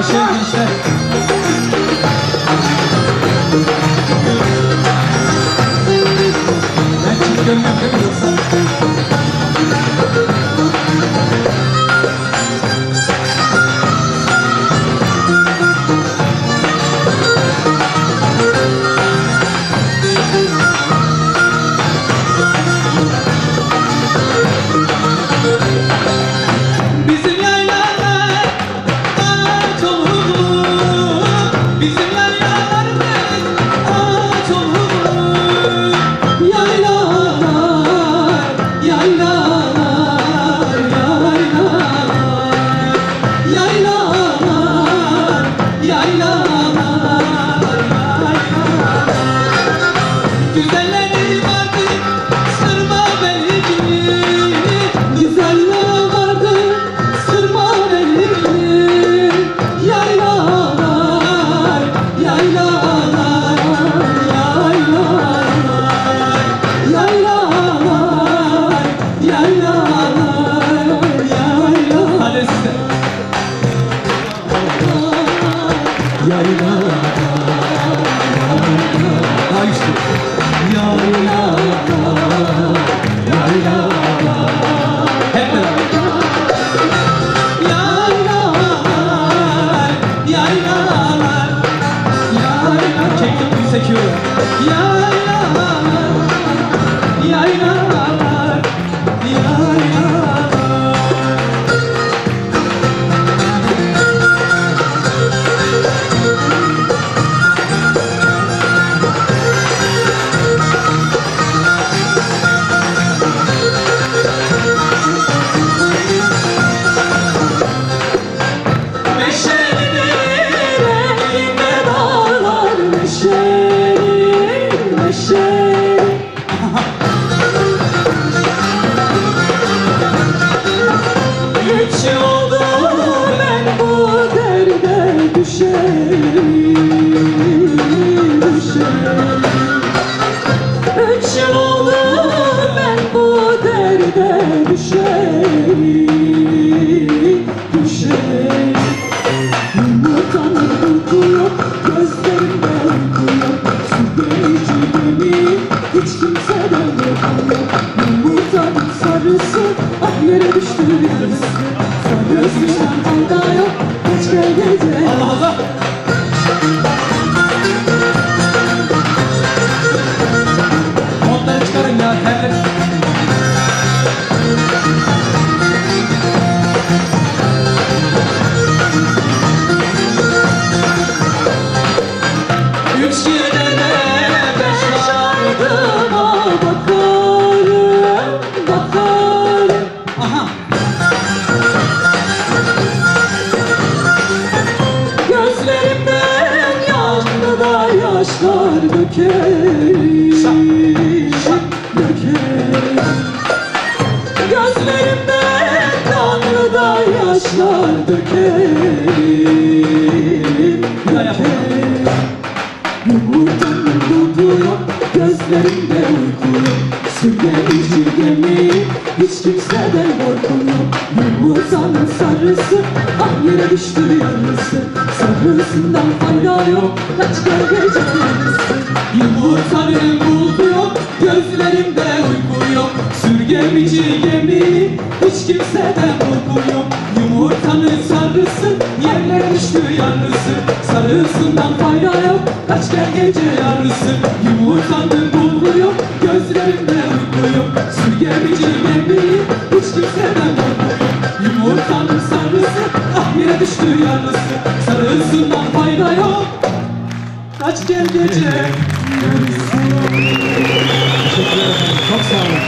Yaşayan gençler. Ben çift görmüyorum değil mi yoksa? Güzelleri vardı, sırma belli. Güzeller vardı, sırma belli. Yaylalar, yaylalar, yaylalar, yaylalar, yaylalar, yaylalar. Hadi size. Yaylalar, Daha güçlü. yaylalar, yaylalar. Hep beraber. Yaylalar, yaylalar, yaylalar. Çektim bir sekiyorum. Yaylalar, yaylalar, yaylalar. Üç yıl oldu ben bu derde düşerim. Üç yıl oldu ben bu derde düşerim. Yumurtanın uyku yok, gözlerimde uyku yok. Su gelici gemi, hiç kimseden korkum yok. Yumurtanın sarısı, ah yere düştü yarısı. Sarısından fayda yok, hiç gel gece. Allah Allah. Montları çıkarın ya. Terler. Üç yılda beş ardıma bakarım, bakarım. Aha. Gözlerimden yandı da yaşlar dökerim, dökerim. Gözlerimden kanlı da yaşlar dökerim, dökerim. Yumurtanın dudu yok, gözlerimde uyku yok. Sürgelici gemi, hiç kimseden korkum yok. Yumurtanın sarısı, ah yere düştü yarısı. Sarısından fayda yok, kaç gel gece yarısı. Yumurtanın dudu yok, gözlerimde uyku yok. Sürgelici gemi, hiç kimseden korkum yok. Yumurtanın sarısı, yerlere düştü yarısı. Sarısından fayda yok, kaç gel gece yarısı. Yumurtanın bulgu yok, gözlerimde uyku yok. Sürgelici gemi, hiç kimseden korkum yok. Yumurtanın sarısı, ah yere düştü yarısı. Sarısından fayda yok, kaç gel gece yarısı. Teşekkürler efendim. Çok sağ olun.